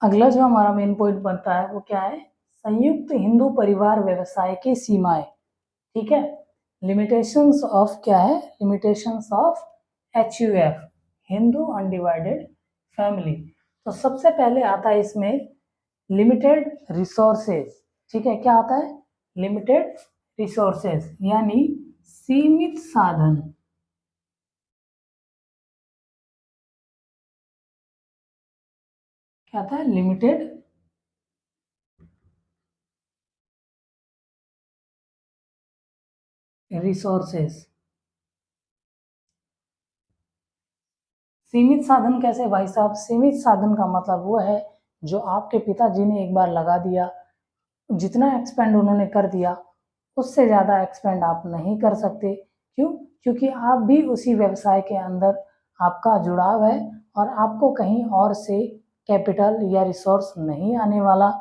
अगला जो हमारा मेन पॉइंट बनता है वो क्या है, संयुक्त हिंदू परिवार व्यवसाय की सीमाएं। ठीक है, लिमिटेशंस ऑफ क्या है, limitations of HUF, Hindu undivided family. तो सबसे पहले आता है इसमें लिमिटेड रिसोर्सेज। ठीक है, क्या आता है, लिमिटेड रिसोर्सेज यानी सीमित साधन। क्या आता है, लिमिटेड रिसोर्सेज। सीमित साधन कैसे भाई साहब, सीमित साधन का मतलब वो है जो आपके पिताजी ने एक बार लगा दिया, जितना एक्सपेंड उन्होंने कर दिया उससे ज़्यादा एक्सपेंड आप नहीं कर सकते। क्यों, क्योंकि आप भी उसी व्यवसाय के अंदर आपका जुड़ाव है और आपको कहीं और से कैपिटल या रिसोर्स नहीं आने वाला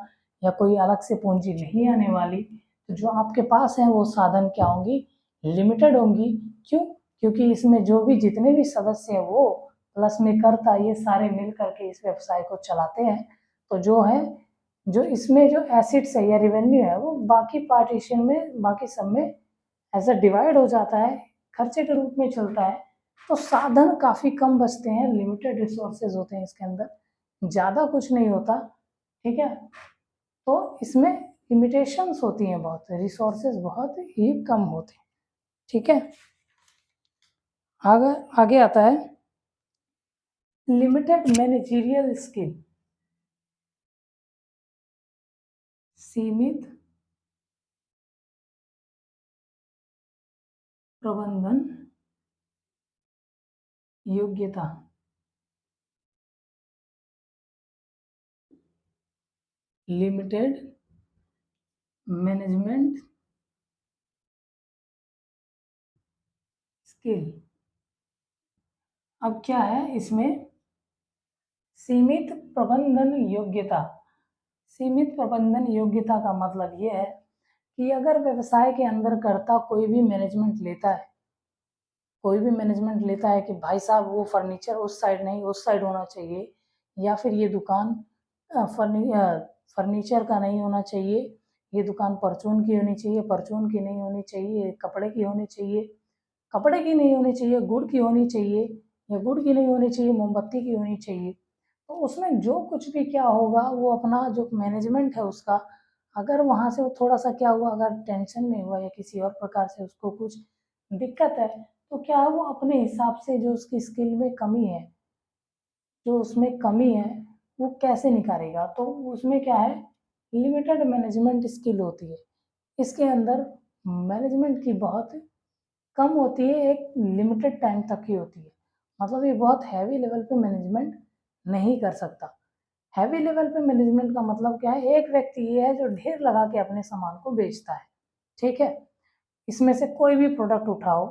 या कोई अलग से पूंजी नहीं आने वाली। तो जो आपके पास है वो साधन क्या होंगी, लिमिटेड होंगी। क्यों, क्योंकि इसमें जो भी जितने भी सदस्य हैं वो प्लस में करता ये सारे मिल करके इस व्यवसाय को चलाते हैं। तो जो है, जो इसमें जो एसिड्स है या रेवेन्यू है वो बाकी पार्टीशन में, बाकी सब में ऐसा डिवाइड हो जाता है, खर्चे के रूप में चलता है। तो साधन काफ़ी कम बचते हैं, लिमिटेड रिसोर्सेज होते हैं इसके अंदर, ज़्यादा कुछ नहीं होता। ठीक है, तो इसमें लिमिटेशंस होती हैं बहुत, रिसोर्सेज बहुत ही कम होते हैं। ठीक है, आगे आगे आता है लिमिटेड मैनेजरियल स्किल, सीमित प्रबंधन योग्यता। Limited management skill. अब क्या है इसमें, सीमित प्रबंधन योग्यता। सीमित प्रबंधन योग्यता का मतलब ये है कि अगर व्यवसाय के अंदर कर्ता कोई भी मैनेजमेंट लेता है, कोई भी मैनेजमेंट लेता है कि भाई साहब वो फर्नीचर उस साइड नहीं उस साइड होना चाहिए, या फिर ये दुकान फर्नीचर का नहीं होना चाहिए, ये दुकान परचून की होनी चाहिए, परचून की नहीं होनी चाहिए, कपड़े की होनी चाहिए, कपड़े की नहीं होनी चाहिए, गुड़ की होनी चाहिए, या गुड़ की नहीं होनी चाहिए, मोमबत्ती की होनी चाहिए। तो उसमें जो कुछ भी क्या होगा वो अपना जो मैनेजमेंट है उसका, अगर वहाँ से वो थोड़ा सा क्या हुआ, अगर टेंशन में हुआ या किसी और प्रकार से उसको कुछ दिक्कत है, तो क्या है वो अपने हिसाब से जो उसकी स्किल में कमी है, जो उसमें कमी है वो कैसे निकालेगा। तो उसमें क्या है, लिमिटेड मैनेजमेंट स्किल होती है, इसके अंदर मैनेजमेंट की बहुत कम होती है, एक लिमिटेड टाइम तक की होती है। मतलब ये बहुत हैवी लेवल पे मैनेजमेंट नहीं कर सकता। हैवी लेवल पे मैनेजमेंट का मतलब क्या है, एक व्यक्ति ये है जो ढेर लगा के अपने सामान को बेचता है। ठीक है, इसमें से कोई भी प्रोडक्ट उठाओ,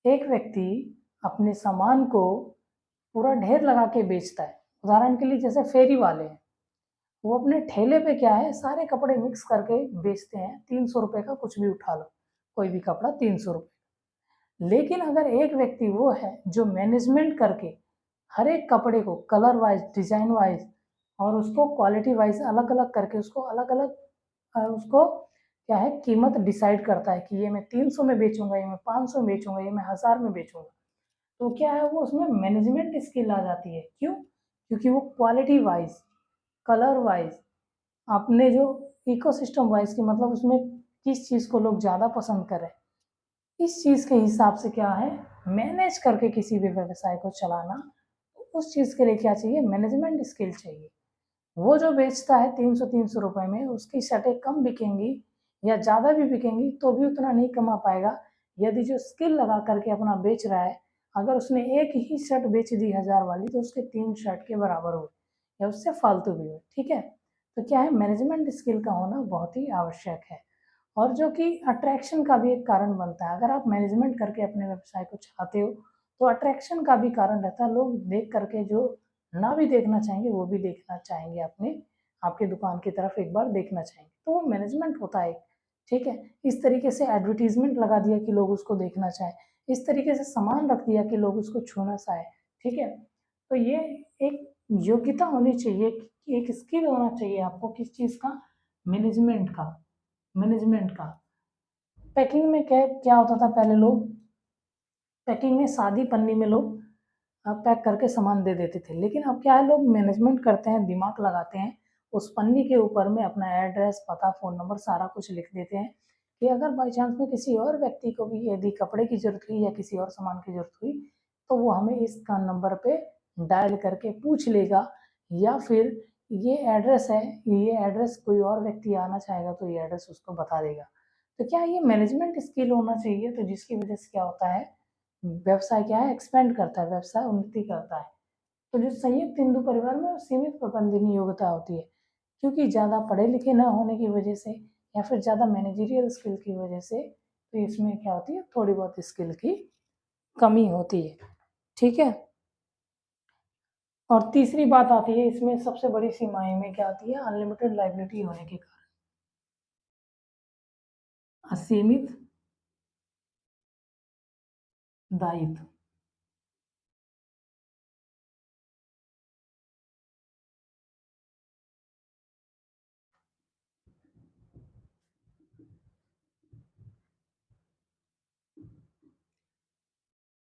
एक व्यक्ति अपने सामान को पूरा ढेर लगा के बेचता है। उदाहरण के लिए जैसे फेरी वाले हैं, वो अपने ठेले पे क्या है सारे कपड़े मिक्स करके बेचते हैं, 300 रुपये का कुछ भी उठा लो, कोई भी कपड़ा 300 रुपये। लेकिन अगर एक व्यक्ति वो है जो मैनेजमेंट करके हर एक कपड़े को कलर वाइज, डिजाइन वाइज और उसको क्वालिटी वाइज अलग अलग करके उसको अलग अलग उसको क्या है कीमत डिसाइड करता है कि ये मैं 300 में बेचूंगा, ये मैं 500 में बेचूंगा, ये मैं 1000 में बेचूंगा। तो क्या है वो उसमें मैनेजमेंट स्किल आ जाती है। क्यों, क्योंकि वो क्वालिटी वाइज, कलर वाइज, अपने जो इकोसिस्टम वाइज की, मतलब उसमें किस चीज़ को लोग ज़्यादा पसंद कर रहे हैं, इस चीज़ के हिसाब से क्या है मैनेज करके किसी भी व्यवसाय को चलाना। उस चीज़ के लिए क्या चाहिए, मैनेजमेंट स्किल चाहिए। वो जो बेचता है 300 रुपये में, उसकी शर्टें कम बिकेंगी या ज़्यादा भी बिकेंगी तो भी उतना नहीं कमा पाएगा। यदि जो स्किल लगा करके अपना बेच रहा है, अगर उसने एक ही शर्ट बेच दी 1000 वाली तो उसके 3 शर्ट के बराबर हो या उससे फालतू भी हो। ठीक है, तो क्या है मैनेजमेंट स्किल का होना बहुत ही आवश्यक है, और जो कि अट्रैक्शन का भी एक कारण बनता है। अगर आप मैनेजमेंट करके अपने व्यवसाय को चाहते हो तो अट्रैक्शन का भी कारण रहता है, लोग देख करके जो ना भी देखना चाहेंगे वो भी देखना चाहेंगे, अपने आपके दुकान की तरफ एक बार देखना चाहेंगे, तो वो मैनेजमेंट होता है। ठीक है, इस तरीके से एडवर्टीजमेंट लगा दिया कि लोग उसको देखना चाहें, इस तरीके से सामान रख दिया कि लोग उसको छूना चाहे। ठीक है, तो ये एक योग्यता होनी चाहिए, एक स्किल होना चाहिए आपको किस चीज़ का, मैनेजमेंट का। मैनेजमेंट का पैकिंग में क्या क्या होता था पहले, लोग पैकिंग में सादी पन्नी में लोग पैक करके सामान दे देते थे, लेकिन अब क्या है, लोग मैनेजमेंट करते हैं, दिमाग लगाते हैं, उस पन्नी के ऊपर में अपना एड्रेस, पता, फ़ोन नंबर सारा कुछ लिख देते हैं कि अगर बाई चांस में किसी और व्यक्ति को भी यदि कपड़े की ज़रूरत हुई या किसी और सामान की ज़रूरत हुई, तो वो हमें इसका नंबर पे डायल करके पूछ लेगा, या फिर ये एड्रेस है, ये एड्रेस कोई और व्यक्ति आना चाहेगा तो ये एड्रेस उसको बता देगा। तो क्या ये मैनेजमेंट स्किल होना चाहिए, तो जिसकी वजह से क्या होता है, व्यवसाय क्या है, एक्सपेंड करता है, व्यवसाय उन्नति करता है। तो जो संयुक्त हिंदू परिवार में सीमित प्रबंधनीय योग्यता होती है, क्योंकि ज़्यादा पढ़े लिखे न होने की वजह से या फिर ज़्यादा मैनेजरियल स्किल की वजह से, तो इसमें क्या होती है, थोड़ी बहुत स्किल की कमी होती है। ठीक है। और तीसरी बात आती है इसमें, सबसे बड़ी सीमाएं में क्या आती है, अनलिमिटेड लाइबिलिटी होने के कारण, असीमित दायित्व।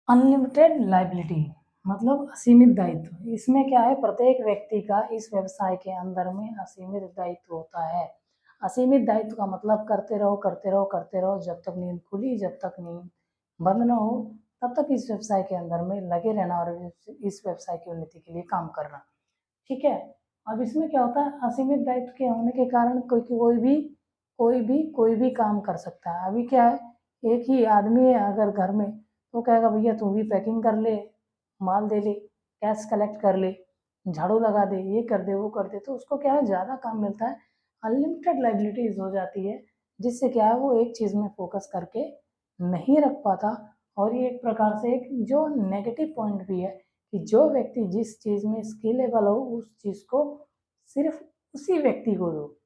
अनलिमिटेड लायबिलिटी मतलब असीमित दायित्व। इसमें क्या है, प्रत्येक व्यक्ति का इस व्यवसाय के अंदर में असीमित दायित्व होता है। असीमित दायित्व का मतलब करते रहो करते रहो करते रहो, जब तक नींद खुली, जब तक नींद बंद ना हो, तब तक इस व्यवसाय के अंदर में लगे रहना और इस व्यवसाय की उन्नति के लिए काम करना। ठीक है। अब इसमें क्या होता है, असीमित दायित्व के होने के कारण कोई भी काम कर सकता है। अभी क्या है, एक ही आदमी है अगर घर में, तो कहेगा भैया तू भी पैकिंग कर ले, माल दे ले, कैश कलेक्ट कर ले, झाड़ू लगा दे, ये कर दे, वो कर दे, तो उसको क्या है, ज़्यादा काम मिलता है, अनलिमिटेड लाइबिलिटीज हो जाती है, जिससे क्या है, वो एक चीज़ में फोकस करके नहीं रख पाता। और ये एक प्रकार से एक जो नेगेटिव पॉइंट भी है, कि जो व्यक्ति जिस चीज़ में स्किलेबल हो, उस चीज़ को सिर्फ उसी व्यक्ति को दो।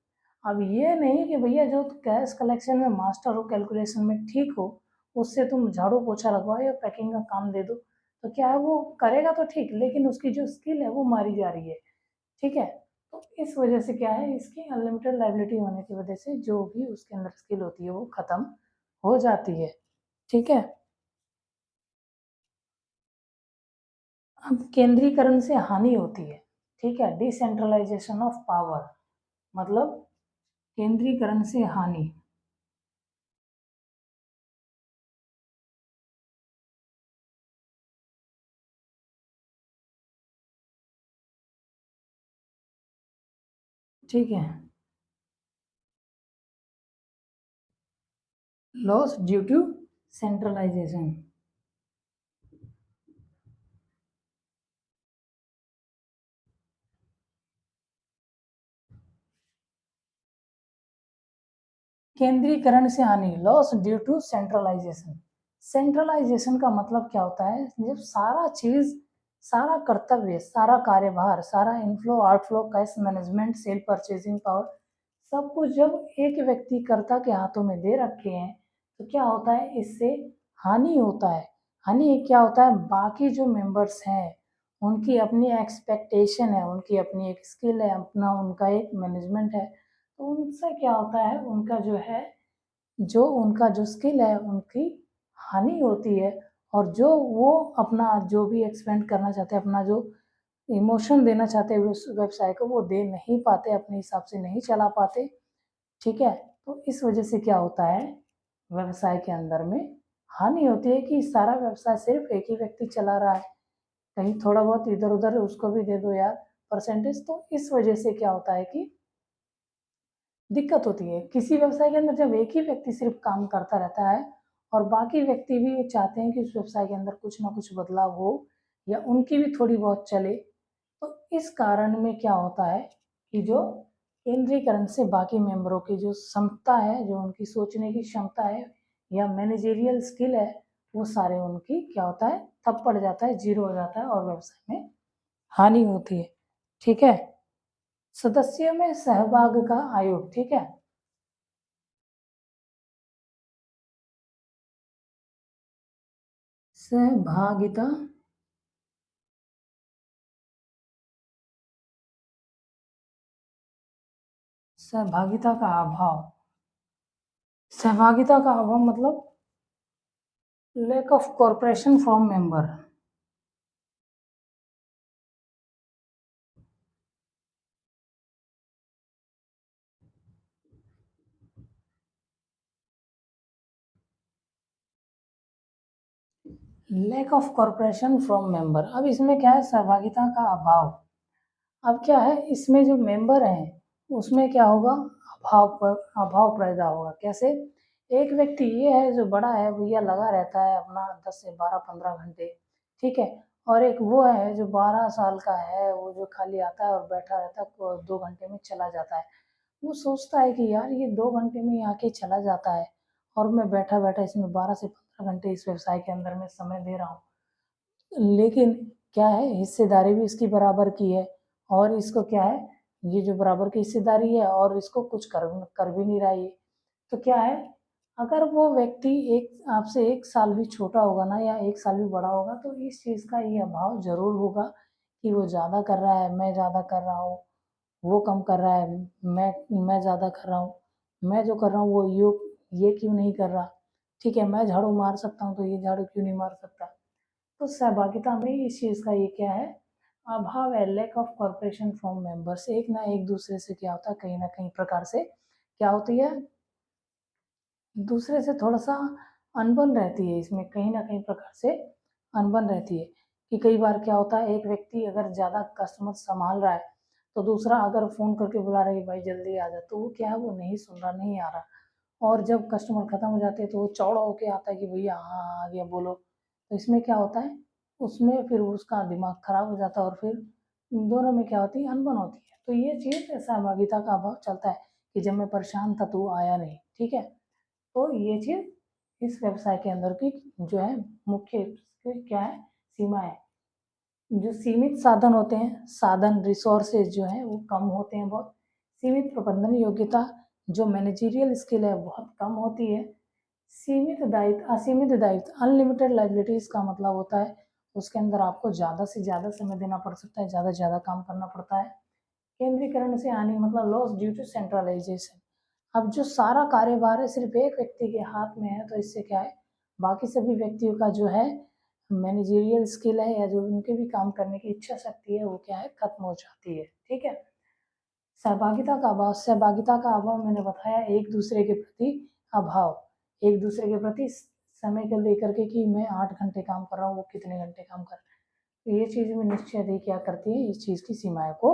अब ये नहीं कि भैया जो कैश कलेक्शन में मास्टर हो, कैलकुलेशन में ठीक हो, उससे तुम झाड़ू पोछा लगवाओ या पैकिंग का काम दे दो, तो क्या है, वो करेगा तो ठीक, लेकिन उसकी जो स्किल है वो मारी जा रही है। ठीक है। तो इस वजह से क्या है, इसकी अनलिमिटेड लाइबिलिटी होने की वजह से जो भी उसके अंदर स्किल होती है वो खत्म हो जाती है। ठीक है। अब केंद्रीकरण से हानि होती है। ठीक है, डिसेंट्रलाइजेशन ऑफ पावर मतलब केंद्रीकरण से हानि। ठीक है, लॉस ड्यू टू सेंट्रलाइजेशन। केंद्रीकरण से हानि, loss due to centralisation. Centralisation का मतलब क्या होता है, जब सारा चीज, सारा कर्तव्य, सारा कार्यभार, सारा inflow outflow, cash management, sale purchasing power, सब कुछ जब एक व्यक्ति कर्ता के हाथों में दे रखे हैं, तो क्या होता है, इससे हानि होता है। हानि क्या होता है, बाकी जो मेंबर्स हैं उनकी अपनी एक्सपेक्टेशन है, उनकी अपनी एक स्किल है, अपना उनका एक मैनेजमेंट है, तो उनसे क्या होता है, उनका जो है, जो उनका जो स्किल है उनकी हानि होती है। और जो वो अपना जो भी एक्सपेंड करना चाहते हैं, अपना जो इमोशन देना चाहते हैं उस व्यवसाय को, वो दे नहीं पाते, अपने हिसाब से नहीं चला पाते। ठीक है। तो इस वजह से क्या होता है, व्यवसाय के अंदर में हानि होती है कि सारा व्यवसाय सिर्फ एक ही व्यक्ति चला रहा है, कहीं थोड़ा बहुत इधर उधर उसको भी दे दो यार परसेंटेज, तो इस वजह से क्या होता है कि दिक्कत होती है। किसी व्यवसाय के अंदर जब एक ही व्यक्ति सिर्फ काम करता रहता है और बाकी व्यक्ति भी चाहते हैं कि उस व्यवसाय के अंदर कुछ ना कुछ बदलाव हो या उनकी भी थोड़ी बहुत चले, तो इस कारण में क्या होता है कि जो केंद्रीकरण से बाकी मेंबरों की जो क्षमता है, जो उनकी सोचने की क्षमता है या मैनेजेरियल स्किल है, वो सारे उनकी क्या होता है, ठप पड़ जाता है, जीरो हो जाता है और व्यवसाय में हानि होती है। ठीक है। सदस्यों में सहभाग का आयोग। ठीक है। सहभागिता सहभागिता का अभाव। सहभागिता का अभाव मतलब lack of corporation from member. Lack of corporation from member. अब इसमें क्या है, सहभागिता का अभाव। अब क्या है, इसमें जो मेंबर हैं उसमें क्या होगा, अभाव पैदा होगा। कैसे? एक व्यक्ति ये है जो बड़ा है, भैया लगा रहता है अपना 10 से 12-15 घंटे, ठीक है। और एक वो है जो 12 साल का है, वो जो खाली आता है और बैठा रहता है, 2 घंटे में चला जाता है। वो सोचता है कि यार ये 2 घंटे में आके चला जाता है और मैं बैठा बैठा इसमें 12 से 15 घंटे इस व्यवसाय के अंदर में समय दे रहा हूँ। लेकिन क्या है, हिस्सेदारी भी इसकी बराबर की है, और इसको क्या है, ये जो बराबर की हिस्सेदारी है और इसको कुछ कर कर भी नहीं रहा ये। तो क्या है, अगर वो व्यक्ति एक आपसे 1 साल भी छोटा होगा ना, या 1 साल भी बड़ा होगा, तो इस चीज़ का ये अभाव ज़रूर होगा कि वो ज़्यादा कर रहा है, मैं ज़्यादा कर रहा हूँ, वो कम कर रहा है, मैं ज़्यादा कर रहा हूँ, मैं जो कर रहा हूँ वो ये क्यों नहीं कर रहा, ठीक है, मैं झाड़ू मार सकता हूँ तो ये झाड़ू क्यों नहीं मार सकता। तो सहभागिता में इस चीज़ का ये क्या है, अभाव है, lack of corporation from members. एक ना एक दूसरे से क्या होता है, कहीं ना कहीं प्रकार से क्या होती है, दूसरे से थोड़ा सा अनबन रहती है, इसमें कहीं ना कहीं प्रकार से अनबन रहती है। कि कई बार क्या होता है, एक व्यक्ति अगर ज़्यादा कस्टमर संभाल रहा है तो दूसरा अगर फ़ोन करके बुला रहा है कि भाई जल्दी आ जा, तो वो क्या है, वो नहीं सुन रहा, नहीं आ रहा। और जब कस्टमर खत्म हो जाते हैं तो वो चौड़ा होके आता है कि भैया हाँ आ गया बोलो। तो इसमें क्या होता है, उसमें फिर उसका दिमाग खराब हो जाता है और फिर दोनों में क्या होती है, अनबन होती है। तो ये चीज़ सहभागिता का अभाव चलता है कि जब मैं परेशान था तो वो आया नहीं, ठीक है। तो ये चीज़ इस व्यवसाय के अंदर की जो है मुख्य क्या है, सीमा है। जो सीमित साधन होते हैं, साधन रिसोर्सेज जो है वो कम होते हैं बहुत। सीमित प्रबंधन योग्यता, जो मैनेजरियल स्किल है बहुत कम होती है। सीमित दायित्व, असीमित दायित्व, अनलिमिटेड लाइबिलिटीज का मतलब होता है उसके अंदर आपको ज़्यादा से ज़्यादा समय देना पड़ सकता है, ज़्यादा से ज़्यादा काम करना पड़ता है। केंद्रीकरण से आने मतलब लॉस ड्यू टू सेंट्रलाइजेशन। अब जो सारा कार्यभार है सिर्फ एक व्यक्ति के हाथ में है, तो इससे क्या है, बाकी सभी व्यक्तियों का जो है मैनेजरियल स्किल है, या जो उनके भी काम करने की इच्छा शक्ति है, वो क्या है, खत्म हो जाती है, ठीक है। सहभागिता का अभाव, सहभागिता का अभाव मैंने बताया, एक दूसरे के प्रति अभाव, एक दूसरे के प्रति समय को लेकर के कि मैं 8 घंटे काम कर रहा हूँ, वो कितने घंटे काम कर रहा है। तो ये चीज़ में निश्चय ही क्या करती है, इस चीज़ की सीमाएं को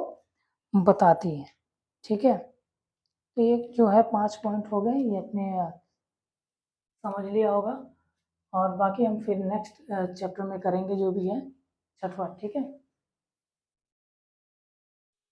बताती है, ठीक है। तो ये जो है 5 पॉइंट हो गए, ये अपने समझ लिया होगा। और बाकी हम फिर नेक्स्ट चैप्टर में करेंगे जो भी है, छठवां, ठीक है।